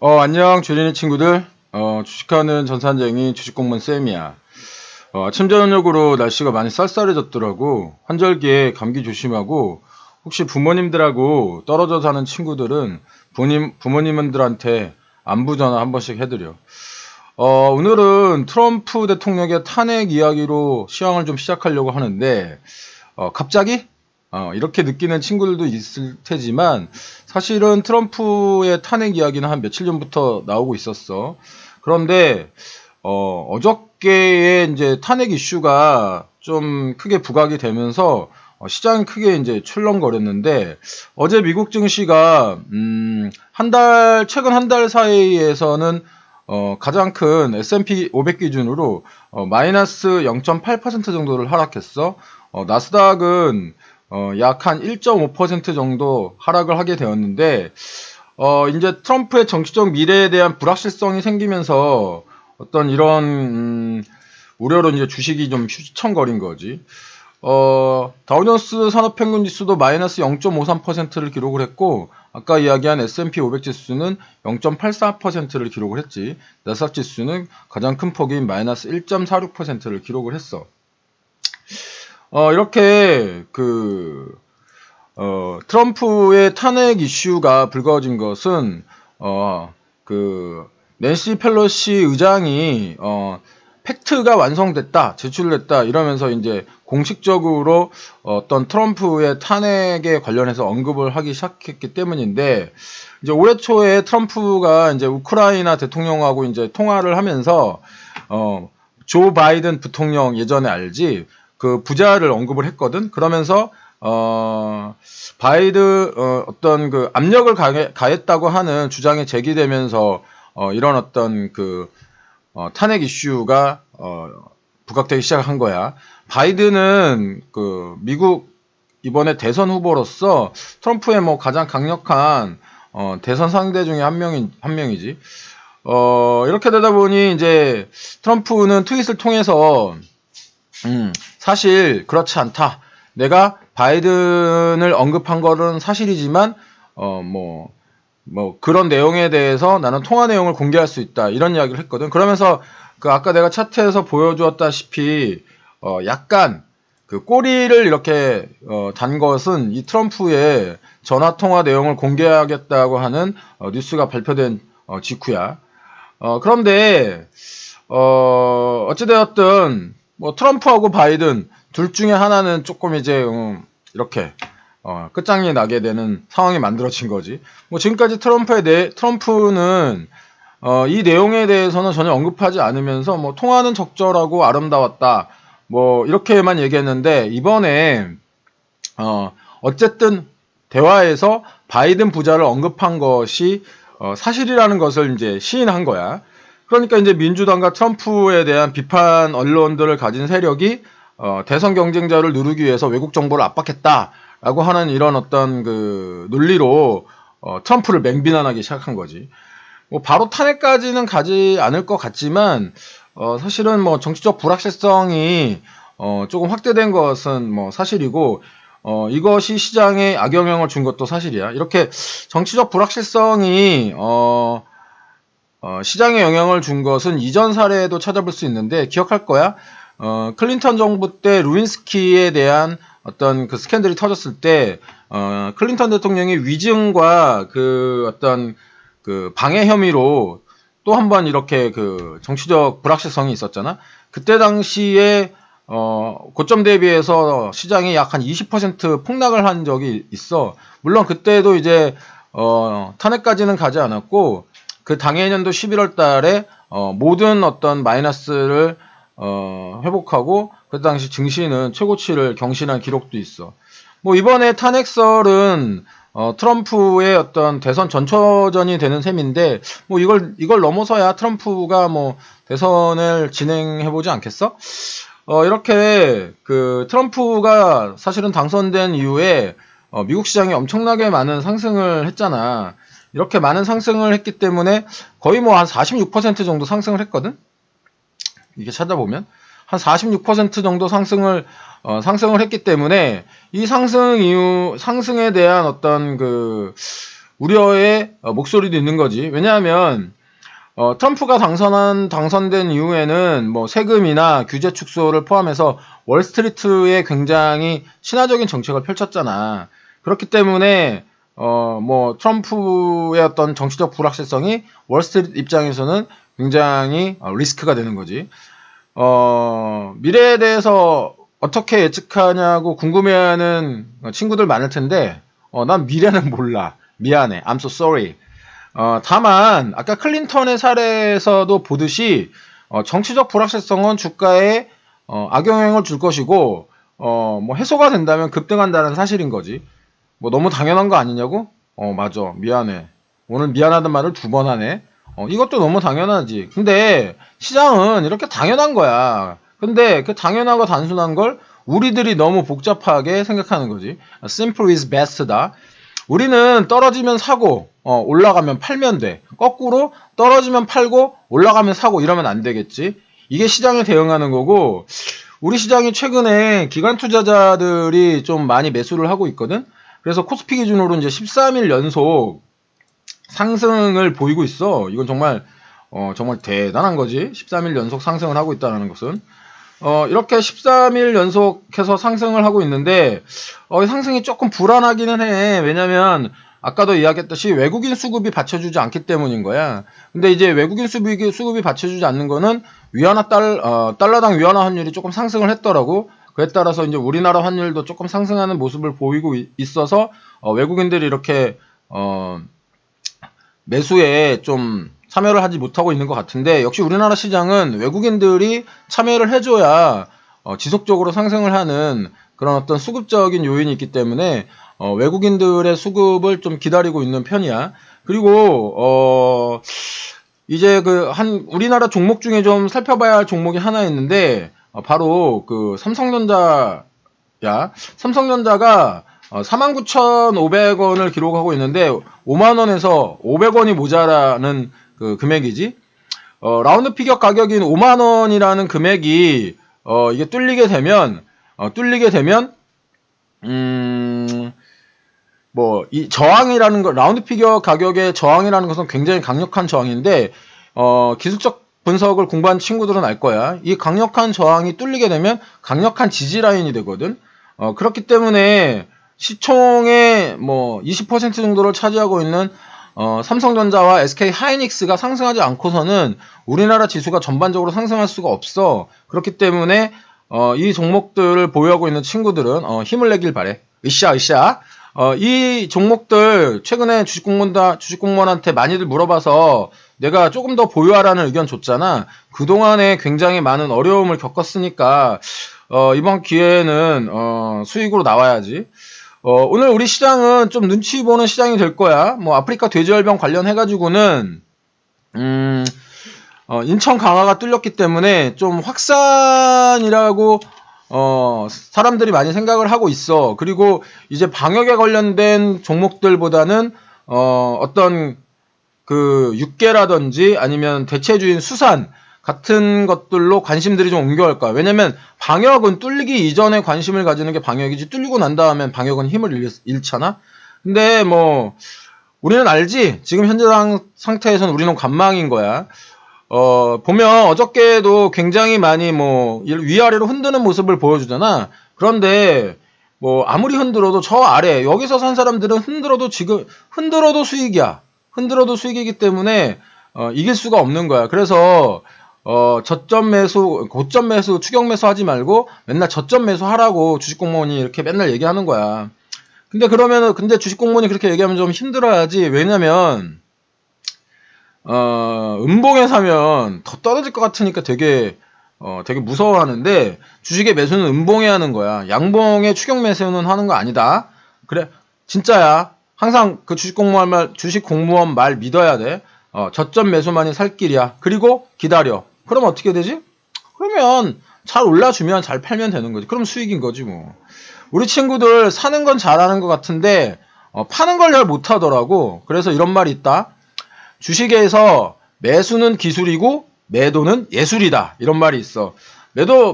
안녕, 주린이 친구들. 주식하는 전산쟁이 주식공무원 쌤이야. 아침, 저녁으로 날씨가 많이 쌀쌀해졌더라고. 환절기에 감기 조심하고, 혹시 부모님들하고 떨어져 사는 친구들은 부모님들한테 안부 전화 한 번씩 해드려. 오늘은 트럼프 대통령의 탄핵 이야기로 시황을 좀 시작하려고 하는데, 갑자기? 이렇게 느끼는 친구들도 있을 테지만 사실은 트럼프의 탄핵 이야기는 한 며칠 전부터 나오고 있었어. 그런데 어저께에 이제 탄핵 이슈가 좀 크게 부각이 되면서 시장이 크게 이제 출렁거렸는데 어제 미국 증시가 최근 한 달 사이에서는 가장 큰 S&P 500 기준으로 마이너스 0.8% 정도를 하락했어. 나스닥은 약 한 1.5% 정도 하락을 하게 되었는데, 이제 트럼프의 정치적 미래에 대한 불확실성이 생기면서 어떤 이런, 우려로 이제 주식이 좀 휘청거린 거지. 다우존스 산업평균 지수도 마이너스 0.53%를 기록을 했고, 아까 이야기한 S&P 500 지수는 0.84%를 기록을 했지. 나스닥 지수는 가장 큰 폭인 마이너스 1.46%를 기록을 했어. 이렇게 트럼프의 탄핵 이슈가 불거진 것은 낸시 펠로시 의장이 팩트가 완성됐다, 제출됐다 이러면서 이제 공식적으로 어떤 트럼프의 탄핵에 관련해서 언급을 하기 시작했기 때문인데, 이제 올해 초에 트럼프가 이제 우크라이나 대통령하고 이제 통화를 하면서 조 바이든 부통령 예전에 알지? 그 부자를 언급을 했거든. 그러면서 어떤 그 압력을 가했다고 하는 주장이 제기되면서 이런 어떤 탄핵 이슈가 부각되기 시작한 거야. 바이든은 미국 이번에 대선 후보로서 트럼프의 뭐 가장 강력한 대선 상대 중에 한 명이지. 이렇게 되다 보니 이제 트럼프는 트윗을 통해서 사실 그렇지 않다. 내가 바이든을 언급한 거는 사실이지만 그런 내용에 대해서 나는 통화 내용을 공개할 수 있다. 이런 이야기를 했거든. 그러면서 아까 내가 차트에서 보여주었다시피 약간 꼬리를 이렇게 단 것은 이 트럼프의 전화 통화 내용을 공개하겠다고 하는 뉴스가 발표된 직후야. 그런데 어찌되었든 뭐 트럼프하고 바이든 둘 중에 하나는 조금 이제 이렇게 끝장이 나게 되는 상황이 만들어진 거지. 뭐 지금까지 트럼프는 이 내용에 대해서는 전혀 언급하지 않으면서 뭐 통화는 적절하고 아름다웠다. 뭐 이렇게만 얘기했는데 이번에 어쨌든 대화에서 바이든 부자를 언급한 것이 사실이라는 것을 이제 시인한 거야. 그러니까 이제 민주당과 트럼프에 대한 비판 언론들을 가진 세력이 대선 경쟁자를 누르기 위해서 외국 정보를 압박했다라고 하는 이런 어떤 논리로 트럼프를 맹비난하기 시작한 거지. 뭐 바로 탄핵까지는 가지 않을 것 같지만 사실은 뭐 정치적 불확실성이 조금 확대된 것은 뭐 사실이고 이것이 시장에 악영향을 준 것도 사실이야. 이렇게 정치적 불확실성이 시장에 영향을 준 것은 이전 사례에도 찾아볼 수 있는데 기억할 거야. 클린턴 정부 때 루인스키에 대한 어떤 스캔들이 터졌을 때 클린턴 대통령이 위증과 어떤 방해 혐의로 또 한 번 이렇게 정치적 불확실성이 있었잖아. 그때 당시에 고점 대비해서 시장이 약 한 20% 폭락을 한 적이 있어. 물론 그때도 이제 탄핵까지는 가지 않았고 그 당해년도 11월 달에 모든 어떤 마이너스를 회복하고 그 당시 증시는 최고치를 경신한 기록도 있어. 뭐 이번에 탄핵설은 트럼프의 어떤 대선 전초전이 되는 셈인데 뭐 이걸 넘어서야 트럼프가 뭐 대선을 진행해 보지 않겠어? 이렇게 트럼프가 사실은 당선된 이후에 미국 시장이 엄청나게 많은 상승을 했잖아. 이렇게 많은 상승을 했기 때문에 거의 뭐 한 46% 정도 상승을 했거든. 이게 찾아보면 한 46% 정도 상승을 했기 때문에 이 상승에 대한 어떤 우려의 목소리도 있는 거지. 왜냐하면 트럼프가 당선된 이후에는 뭐 세금이나 규제 축소를 포함해서 월스트리트에 굉장히 친화적인 정책을 펼쳤잖아. 그렇기 때문에 뭐 트럼프의 어떤 정치적 불확실성이 월스트리트 입장에서는 굉장히 리스크가 되는 거지. 미래에 대해서 어떻게 예측하냐고 궁금해하는 친구들 많을 텐데, 난 미래는 몰라. 미안해. I'm so sorry. 다만 아까 클린턴의 사례에서도 보듯이 정치적 불확실성은 주가에 악영향을 줄 것이고, 뭐 해소가 된다면 급등한다는 사실인 거지. 뭐 너무 당연한 거 아니냐고? 맞아. 미안해. 오늘 미안하단 말을 2번 하네. 이것도 너무 당연하지. 근데 시장은 이렇게 당연한 거야. 근데 그 당연하고 단순한 걸 우리들이 너무 복잡하게 생각하는 거지. Simple is best다. 우리는 떨어지면 사고, 올라가면 팔면 돼. 거꾸로 떨어지면 팔고, 올라가면 사고, 이러면 안 되겠지. 이게 시장에 대응하는 거고, 우리 시장이 최근에 기관 투자자들이 좀 많이 매수를 하고 있거든? 그래서 코스피 기준으로 이제 13일 연속 상승을 보이고 있어. 이건 정말, 정말 대단한 거지. 13일 연속 상승을 하고 있다는 것은. 이렇게 13일 연속해서 상승을 하고 있는데, 상승이 조금 불안하기는 해. 왜냐면, 아까도 이야기했듯이 외국인 수급이 받쳐주지 않기 때문인 거야. 근데 이제 외국인 수급이 받쳐주지 않는 거는 달러당 위안화 환율이 조금 상승을 했더라고. 그에 따라서 이제 우리나라 환율도 조금 상승하는 모습을 보이고 있어서, 외국인들이 이렇게, 매수에 좀 참여를 하지 못하고 있는 것 같은데, 역시 우리나라 시장은 외국인들이 참여를 해줘야 지속적으로 상승을 하는 그런 어떤 수급적인 요인이 있기 때문에 외국인들의 수급을 좀 기다리고 있는 편이야. 그리고 이제 우리나라 종목 중에 좀 살펴봐야 할 종목이 하나 있는데, 바로 그 삼성전자야. 삼성전자가 49,500원을 기록하고 있는데 5만원에서 500원이 모자라는 그 금액이지. 라운드 피겨 가격인 5만원이라는 금액이 이게 뚫리게 되면 뭐 이 저항이라는 거, 라운드 피겨 가격의 저항이라는 것은 굉장히 강력한 저항인데, 기술적 분석을 공부한 친구들은 알 거야. 이 강력한 저항이 뚫리게 되면 강력한 지지 라인이 되거든. 그렇기 때문에 시총의 뭐 20% 정도를 차지하고 있는 삼성전자와 SK 하이닉스가 상승하지 않고서는 우리나라 지수가 전반적으로 상승할 수가 없어. 그렇기 때문에 이 종목들을 보유하고 있는 친구들은 힘을 내길 바래. 으쌰. 이 종목들 최근에 주식공무원한테 많이들 물어봐서 내가 조금 더 보유하라는 의견 줬잖아. 그동안에 굉장히 많은 어려움을 겪었으니까 이번 기회에는 수익으로 나와야지. 오늘 우리 시장은 좀 눈치 보는 시장이 될 거야. 뭐 아프리카 돼지열병 관련해가지고는 인천 강화가 뚫렸기 때문에 좀 확산이라고 사람들이 많이 생각을 하고 있어. 그리고 이제 방역에 관련된 종목들보다는 어떤 그 육계라든지 아니면 대체주인 수산 같은 것들로 관심들이 좀 옮겨갈 거야. 왜냐면 방역은 뚫리기 이전에 관심을 가지는 게 방역이지, 뚫리고 난 다음엔 방역은 힘을 잃잖아. 근데 뭐 우리는 알지. 지금 현재 상태에서는 우리는 관망인 거야. 보면 어저께도 굉장히 많이 뭐 위아래로 흔드는 모습을 보여주잖아. 그런데 뭐 아무리 흔들어도 저 아래 여기서 산 사람들은 흔들어도 수익이야. 흔들어도 수익이기 때문에 이길 수가 없는 거야. 그래서 저점 매수, 고점 매수, 추격 매수 하지 말고 맨날 저점 매수 하라고 주식공무원이 이렇게 맨날 얘기하는 거야. 근데 주식공무원이 그렇게 얘기하면 좀 힘들어야지. 왜냐면 음봉에 사면 더 떨어질 것 같으니까 되게 무서워하는데, 주식의 매수는 음봉에 하는 거야. 양봉에 추격 매수는 하는 거 아니다. 그래, 진짜야. 항상 그 주식공무원 말 믿어야 돼. 저점 매수만이 살 길이야. 그리고 기다려. 그럼 어떻게 되지? 그러면 잘 올라주면 잘 팔면 되는 거지. 그럼 수익인 거지 뭐. 우리 친구들 사는 건 잘하는 것 같은데 파는 걸 잘 못하더라고. 그래서 이런 말이 있다. 주식에서 매수는 기술이고 매도는 예술이다. 이런 말이 있어.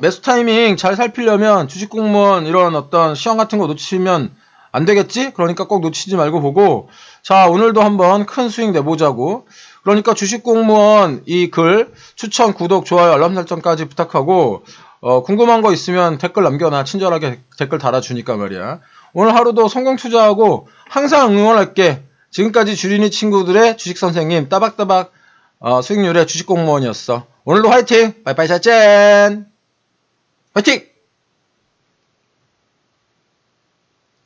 매수 타이밍 잘 살피려면 주식공무원 이런 어떤 시험 같은 거 놓치면 안 되겠지? 그러니까 꼭 놓치지 말고 보고, 자, 오늘도 한번 큰 수익 내보자고. 그러니까 주식공무원 이 글 추천, 구독, 좋아요, 알람 설정까지 부탁하고, 궁금한 거 있으면 댓글 남겨놔. 친절하게 댓글 달아주니까 말이야. 오늘 하루도 성공 투자하고 항상 응원할게. 지금까지 주린이 친구들의 주식선생님 따박따박 수익률의 주식공무원이었어. 오늘도 화이팅! 빠이빠이 짜짠! 화이팅!